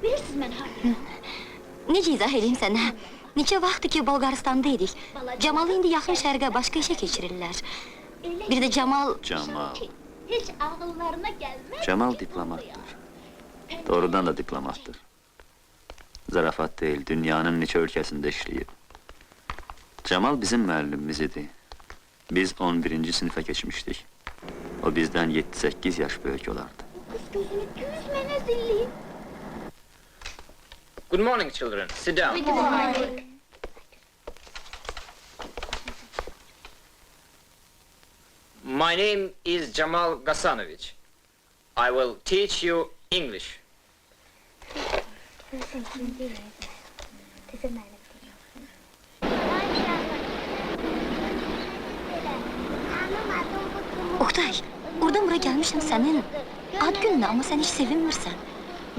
Bilirsiniz mən harayım? Necə izah edeyim sənə? Neçə vaxtdır ki, Bolqaristanda idik. Camalı indi yaxın şərqə başqa işə keçirirlər. Bir də Camal... Camal. Heç ağıllarına gəlməz. Camal diplomatdır. Doğrudan da diplomatdır. Zarafat deyil, dünyanın neçə ölkəsində işləyib. Camal bizim müəllimimiz idi. Biz 11-ci sinifə keçmişdik. O bizdən 7-8 yaş böyük olardı. Qız gözünü düzmənə zilliyim. Good morning, children. Sit down. My name is Jamal Gasanovich. I will teach you English. Oktay, oradan bura gəlmişəm sənin ad gününə, amma sən heç sevinmirsən.